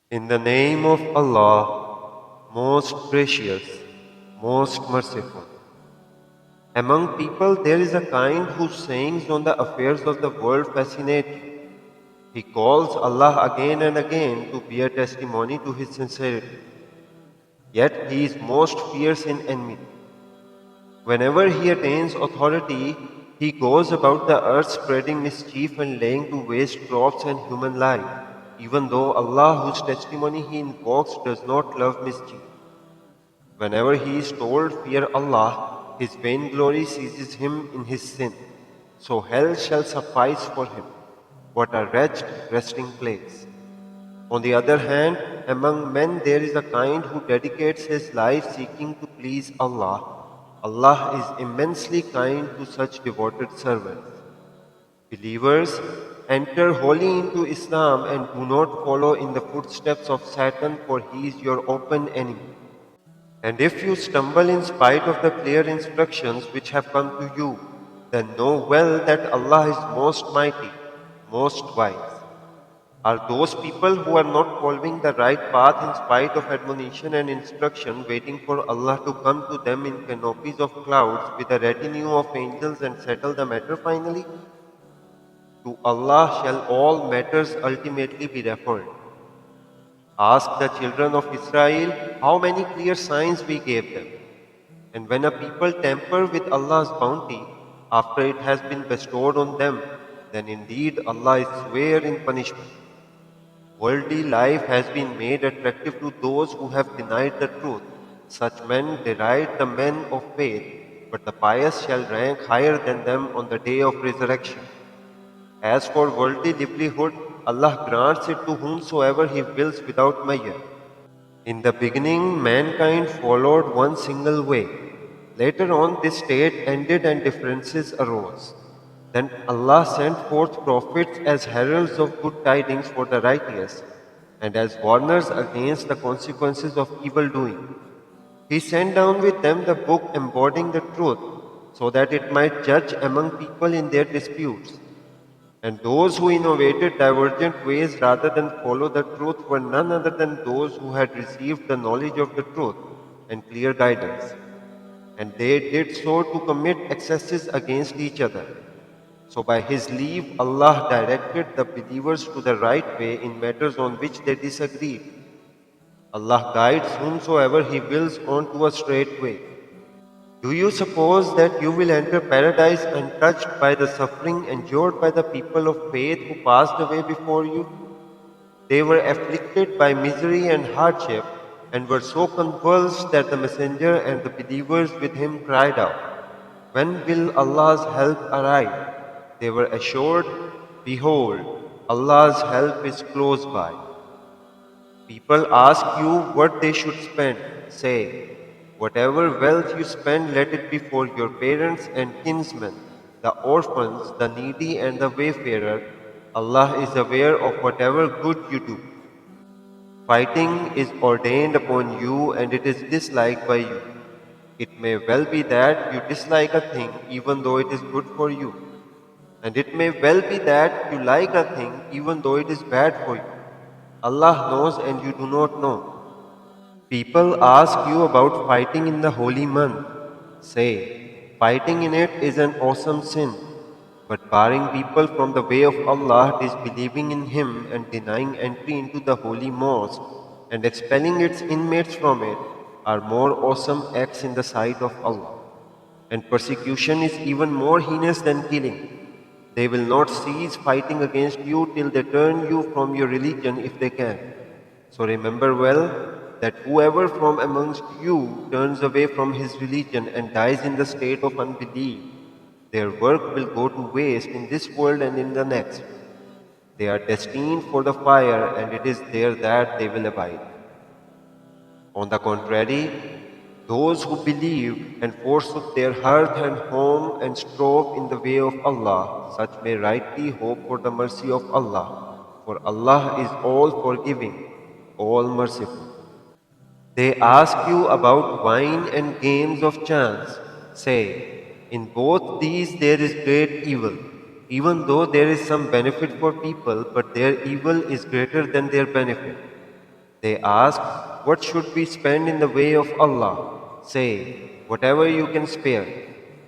In the name of Allah, most gracious, most merciful. Among people there is a kind whose sayings on the affairs of the world fascinate you. He calls Allah again and again to bear testimony to his sincerity. Yet he is most fierce in enmity. Whenever he attains authority, he goes about the earth spreading mischief and laying to waste crops and human life, even though Allah, whose testimony he invokes, does not love mischief. Whenever he is told, fear Allah, his vainglory seizes him in his sin. So hell shall suffice for him. What a wretched resting place. On the other hand, among men there is a kind who dedicates his life seeking to please Allah. Allah is immensely kind to such devoted servants. Believers, enter wholly into Islam and do not follow in the footsteps of Satan, for he is your open enemy. And if you stumble in spite of the clear instructions which have come to you, then know well that Allah is most mighty, most wise. Are those people who are not following the right path in spite of admonition and instruction, waiting for Allah to come to them in canopies of clouds with a retinue of angels and settle the matter finally? To Allah shall all matters ultimately be referred. Ask the children of Israel how many clear signs we gave them. And when a people tamper with Allah's bounty after it has been bestowed on them, then indeed Allah is severe in punishment. Worldly life has been made attractive to those who have denied the truth. Such men deride the men of faith, but the pious shall rank higher than them on the day of resurrection. As for worldly livelihood, Allah grants it to whomsoever He wills without measure. In the beginning, mankind followed one single way. Later on, this state ended and differences arose. Then Allah sent forth prophets as heralds of good tidings for the righteous and as warners against the consequences of evil doing. He sent down with them the book embodying the truth so that it might judge among people in their disputes. And those who innovated divergent ways rather than follow the truth were none other than those who had received the knowledge of the truth and clear guidance. And they did so to commit excesses against each other. So by His leave, Allah directed the believers to the right way in matters on which they disagreed. Allah guides whomsoever He wills onto a straight way. Do you suppose that you will enter paradise untouched by the suffering endured by the people of faith who passed away before you? They were afflicted by misery and hardship and were so convulsed that the messenger and the believers with him cried out, when will Allah's help arrive? They were assured, behold, Allah's help is close by. People ask you what they should spend. Say, whatever wealth you spend, let it be for your parents and kinsmen, the orphans, the needy, and the wayfarer. Allah is aware of whatever good you do. Fighting is ordained upon you and it is disliked by you. It may well be that you dislike a thing even though it is good for you. And it may well be that you like a thing even though it is bad for you. Allah knows and you do not know. People ask you about fighting in the holy month. Say, fighting in it is an awesome sin, but barring people from the way of Allah, disbelieving in Him and denying entry into the holy mosque and expelling its inmates from it are more awesome acts in the sight of Allah. And persecution is even more heinous than killing. They will not cease fighting against you till they turn you from your religion if they can. So remember well that whoever from amongst you turns away from his religion and dies in the state of unbelief, their work will go to waste in this world and in the next. They are destined for the fire and it is there that they will abide. On the contrary, those who believed and forsook their hearth and home and strove in the way of Allah, such may rightly hope for the mercy of Allah, for Allah is all forgiving, all merciful. They ask you about wine and games of chance. Say, in both these there is great evil, even though there is some benefit for people, but their evil is greater than their benefit. They ask, what should we spend in the way of Allah? Say, whatever you can spare.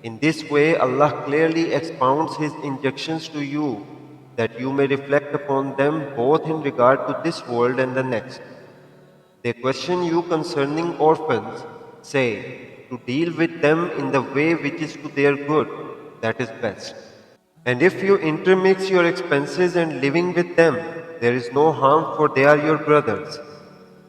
In this way, Allah clearly expounds His injunctions to you, that you may reflect upon them both in regard to this world and the next. They question you concerning orphans. Say, to deal with them in the way which is to their good, that is best. And if you intermix your expenses and living with them, there is no harm, for they are your brothers.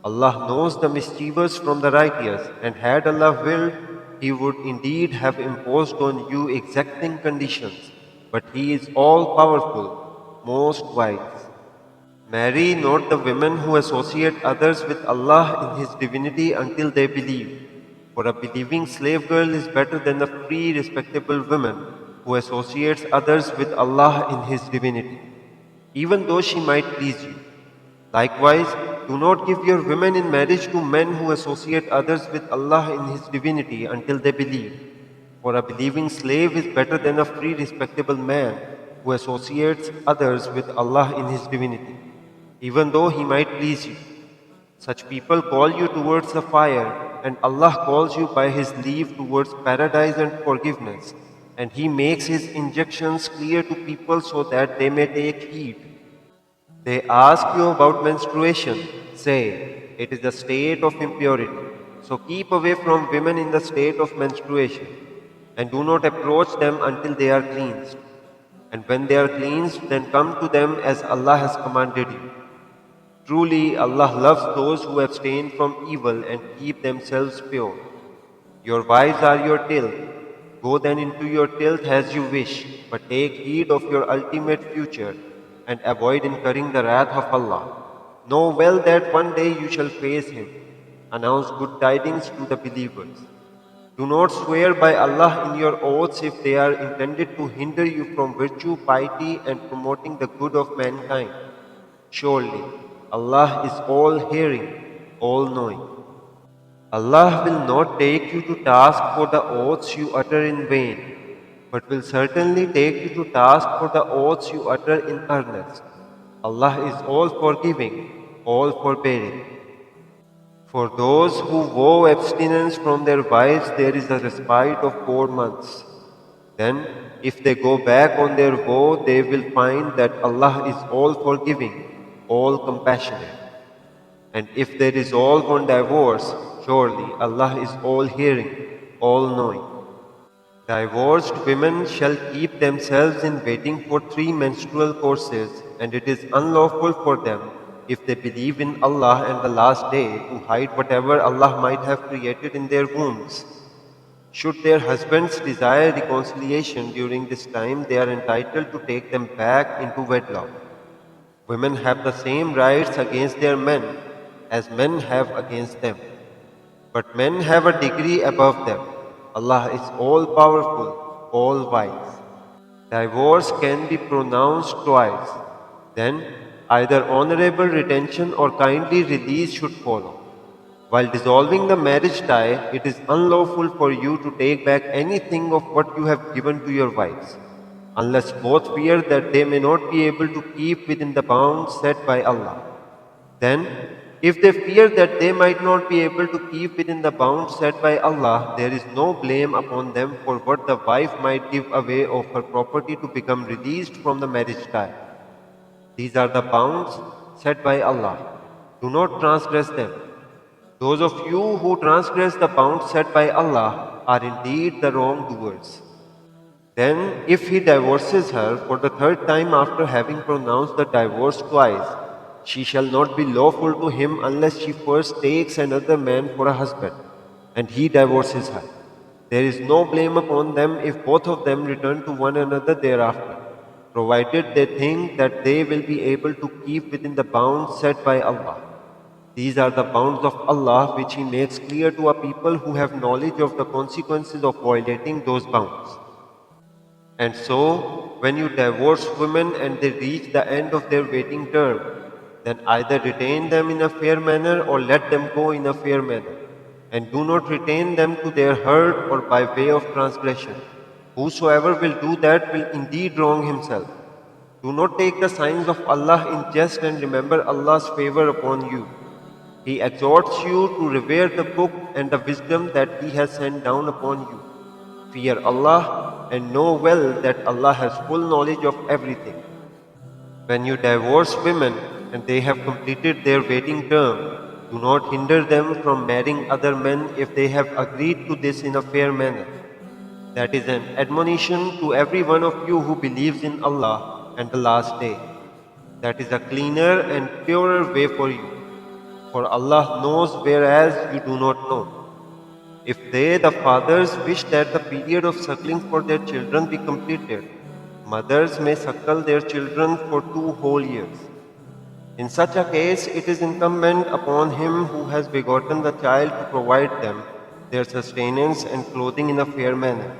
Allah knows the mischievous from the righteous, and had Allah willed, He would indeed have imposed on you exacting conditions. But He is all powerful, most wise. Marry not the women who associate others with Allah in His divinity until they believe. For a believing slave girl is better than a free, respectable woman who associates others with Allah in His divinity, even though she might please you. Likewise, do not give your women in marriage to men who associate others with Allah in His divinity until they believe. For a believing slave is better than a free, respectable man who associates others with Allah in His divinity, even though he might please you. Such people call you towards the fire, and Allah calls you by His leave towards paradise and forgiveness, and He makes His injunctions clear to people so that they may take heed. They ask you about menstruation. Say, it is a state of impurity. So keep away from women in the state of menstruation, and do not approach them until they are cleansed. And when they are cleansed, then come to them as Allah has commanded you. Truly, Allah loves those who abstain from evil and keep themselves pure. Your wives are your tilth. Go then into your tilth as you wish, but take heed of your ultimate future and avoid incurring the wrath of Allah. Know well that one day you shall face Him. Announce good tidings to the believers. Do not swear by Allah in your oaths if they are intended to hinder you from virtue, piety, and promoting the good of mankind. Surely, Allah is all hearing, all knowing. Allah will not take you to task for the oaths you utter in vain, but will certainly take you to task for the oaths you utter in earnest. Allah is all forgiving, all forbearing. For those who vow abstinence from their wives, there is a respite of 4 months. Then, if they go back on their vow, they will find that Allah is all forgiving, all compassionate. And if they resolve on divorce, surely Allah is all hearing, all knowing. Divorced women shall keep themselves in waiting for 3 menstrual courses, and it is unlawful for them, if they believe in Allah and the last day, to hide whatever Allah might have created in their wombs. Should their husbands desire reconciliation during this time, they are entitled to take them back into wedlock. Women have the same rights against their men as men have against them. But men have a degree above them. Allah is all powerful, all wise. Divorce can be pronounced twice. Then either honorable retention or kindly release should follow. While dissolving the marriage tie, it is unlawful for you to take back anything of what you have given to your wives, unless both fear that they may not be able to keep within the bounds set by Allah. Then, if they fear that they might not be able to keep within the bounds set by Allah, there is no blame upon them for what the wife might give away of her property to become released from the marriage tie. These are the bounds set by Allah. Do not transgress them. Those of you who transgress the bounds set by Allah are indeed the wrongdoers. Then, if he divorces her for the third time after having pronounced the divorce twice, she shall not be lawful to him unless she first takes another man for a husband, and he divorces her. There is no blame upon them if both of them return to one another thereafter, provided they think that they will be able to keep within the bounds set by Allah. These are the bounds of Allah which He makes clear to a people who have knowledge of the consequences of violating those bounds. And so, when you divorce women and they reach the end of their waiting term, then either retain them in a fair manner or let them go in a fair manner. And do not retain them to their hurt or by way of transgression. Whosoever will do that will indeed wrong himself. Do not take the signs of Allah in jest and remember Allah's favor upon you. He exhorts you to revere the book and the wisdom that He has sent down upon you. Fear Allah and know well that Allah has full knowledge of everything. When you divorce women and they have completed their waiting term, do not hinder them from marrying other men if they have agreed to this in a fair manner. That is an admonition to every one of you who believes in Allah and the last day. That is a cleaner and purer way for you. For Allah knows whereas you do not know. If they, the fathers, wish that the period of suckling for their children be completed, mothers may suckle their children for 2 whole years. In such a case, it is incumbent upon him who has begotten the child to provide them their sustenance and clothing in a fair manner.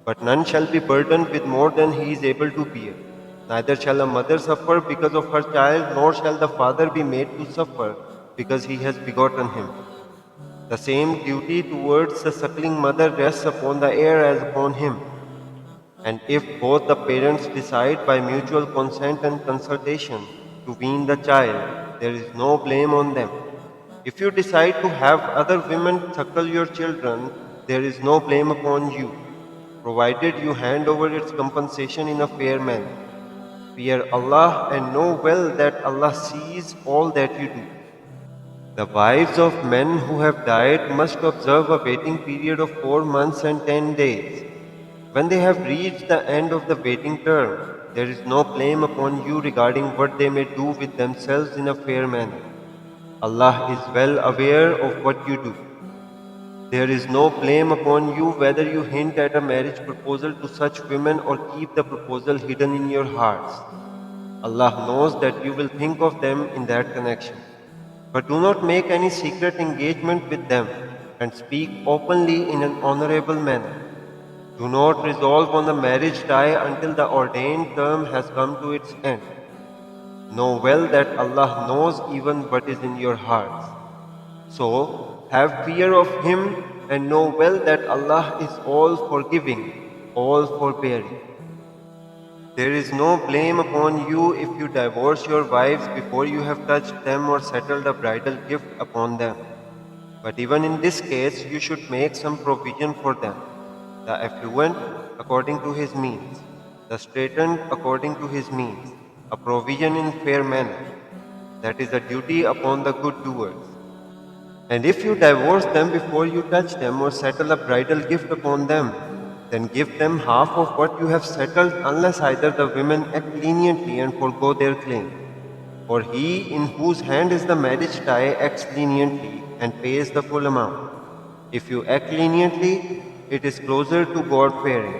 But none shall be burdened with more than he is able to bear. Neither shall a mother suffer because of her child, nor shall the father be made to suffer because he has begotten him. The same duty towards the suckling mother rests upon the heir as upon him. And if both the parents decide by mutual consent and consultation to wean the child, there is no blame on them. If you decide to have other women suckle your children, there is no blame upon you, provided you hand over its compensation in a fair manner. Fear Allah and know well that Allah sees all that you do. The wives of men who have died must observe a waiting period of 4 months and 10 days. When they have reached the end of the waiting term, there is no blame upon you regarding what they may do with themselves in a fair manner. Allah is well aware of what you do. There is no blame upon you whether you hint at a marriage proposal to such women or keep the proposal hidden in your hearts. Allah knows that you will think of them in that connection. But do not make any secret engagement with them and speak openly in an honorable manner. Do not resolve on the marriage tie until the ordained term has come to its end. Know well that Allah knows even what is in your hearts. So, have fear of Him and know well that Allah is all forgiving, all forbearing. There is no blame upon you if you divorce your wives before you have touched them or settled a bridal gift upon them. But even in this case, you should make some provision for them. The affluent according to his means, the straitened according to his means, a provision in fair manner. That is a duty upon the good doers. And if you divorce them before you touch them or settle a bridal gift upon them, then give them half of what you have settled unless either the women act leniently and forego their claim. For he in whose hand is the marriage tie acts leniently and pays the full amount. If you act leniently, it is closer to God-fearing.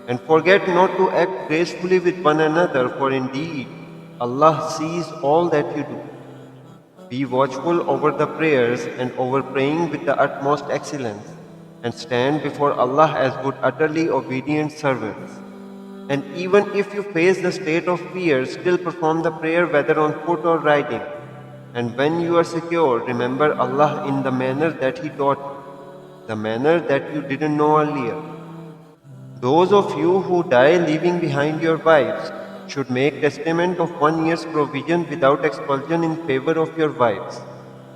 And forget not to act gracefully with one another, for indeed Allah sees all that you do. Be watchful over the prayers and over praying with the utmost excellence, and stand before Allah as good utterly obedient servants. And even if you face the state of fear, still perform the prayer whether on foot or riding. And when you are secure, remember Allah in the manner that He taught you, the manner that you didn't know earlier. Those of you who die leaving behind your wives should make testament of 1 year's provision without expulsion in favor of your wives.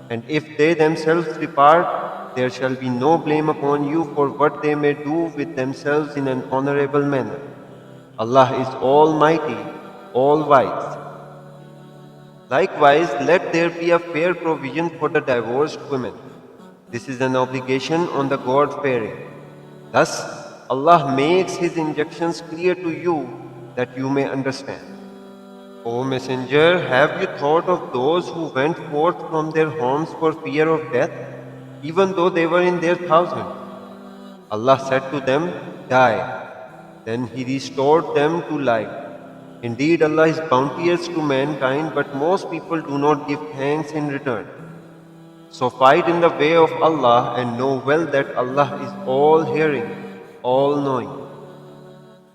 And if they themselves depart, there shall be no blame upon you for what they may do with themselves in an honorable manner. Allah is Almighty, All-Wise. Likewise, let there be a fair provision for the divorced women. This is an obligation on the God-fearing. Thus, Allah makes His injunctions clear to you that you may understand. O Messenger, have you thought of those who went forth from their homes for fear of death, even though they were in their thousands? Allah said to them, Die. Then He restored them to life. Indeed, Allah is bounteous to mankind, but most people do not give thanks in return. So fight in the way of Allah and know well that Allah is all-hearing, all-knowing.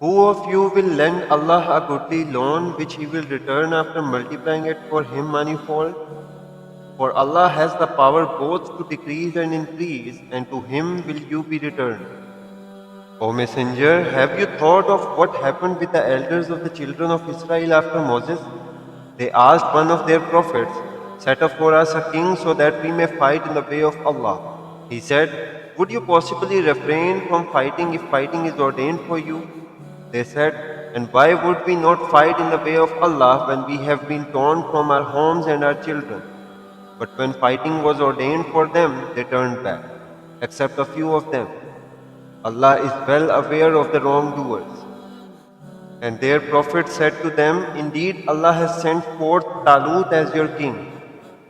Who of you will lend Allah a goodly loan which He will return after multiplying it for him manifold? For Allah has the power both to decrease and increase, and to Him will you be returned. O Messenger, have you thought of what happened with the elders of the children of Israel after Moses? They asked one of their prophets, set up for us a king so that we may fight in the way of Allah. He said, would you possibly refrain from fighting if fighting is ordained for you? They said, and why would we not fight in the way of Allah when we have been torn from our homes and our children? But when fighting was ordained for them, they turned back, except a few of them. Allah is well aware of the wrongdoers. And their prophet said to them, indeed, Allah has sent forth Talut as your king.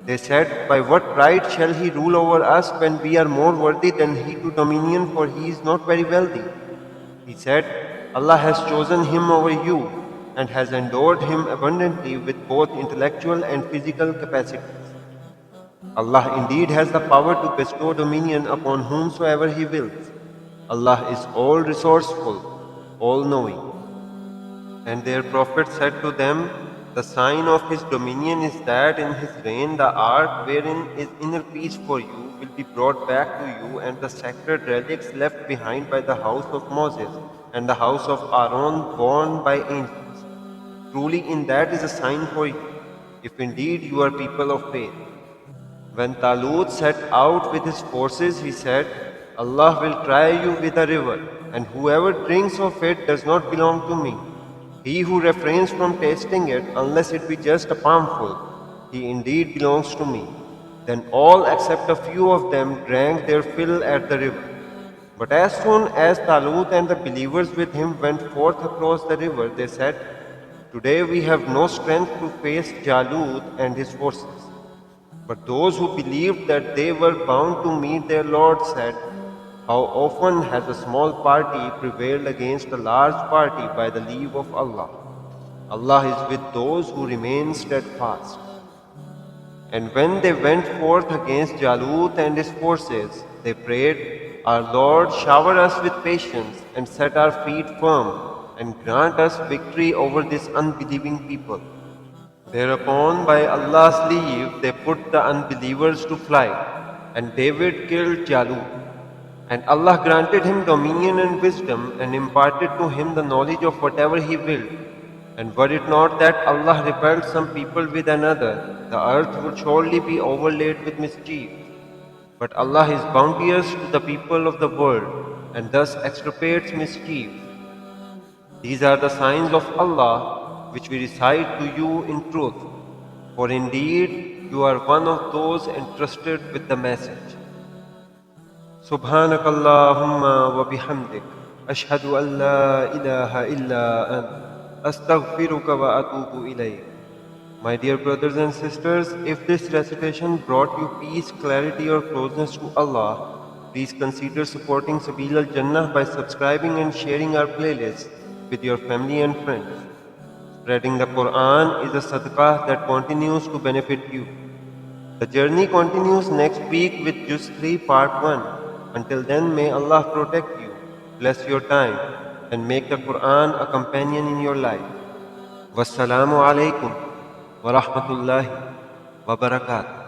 They said, by what right shall he rule over us when we are more worthy than he to dominion, for he is not very wealthy? He said, Allah has chosen him over you and has endowed him abundantly with both intellectual and physical capacities. Allah indeed has the power to bestow dominion upon whomsoever He wills. Allah is all resourceful, all knowing. And their prophet said to them, the sign of His dominion is that in His reign the ark wherein is inner peace for you will be brought back to you, and the sacred relics left behind by the house of Moses and the house of Aaron borne by angels. Truly in that is a sign for you, if indeed you are people of faith. When Talut set out with his forces, he said, Allah will try you with a river, and whoever drinks of it does not belong to me. He who refrains from tasting it, unless it be just a palmful, he indeed belongs to me. Then all except a few of them drank their fill at the river. But as soon as Talut and the believers with him went forth across the river, they said, today we have no strength to face Jalut and his forces. But those who believed that they were bound to meet their Lord said, how often has a small party prevailed against a large party by the leave of Allah? Allah is with those who remain steadfast. And when they went forth against Jalut and his forces, they prayed, our Lord, shower us with patience and set our feet firm and grant us victory over this unbelieving people. Thereupon, by Allah's leave, they put the unbelievers to flight, and David killed Jalut. And Allah granted him dominion and wisdom, and imparted to him the knowledge of whatever He willed. And were it not that Allah repelled some people with another, the earth would surely be overlaid with mischief. But Allah is bounteous to the people of the world, and thus extirpates mischief. These are the signs of Allah which we recite to you in truth, for indeed you are one of those entrusted with the message. سبحانك اللهم وبحمدك أشهد أن لا إله إلا أنت أستغفرك وأتوب إليك. My dear brothers and sisters, if this recitation brought you peace, clarity or closeness to Allah, please consider supporting Sabeel Jannah by subscribing and sharing our playlists with your family and friends. Spreading the Quran is a sadaqah that continues to benefit you. The journey continues next week with Juzz 3 Part 1. Until then, may Allah protect you, bless your time, and make the Quran a companion in your life. Wassalamu alaikum wa rahmatullahi wa barakatuh.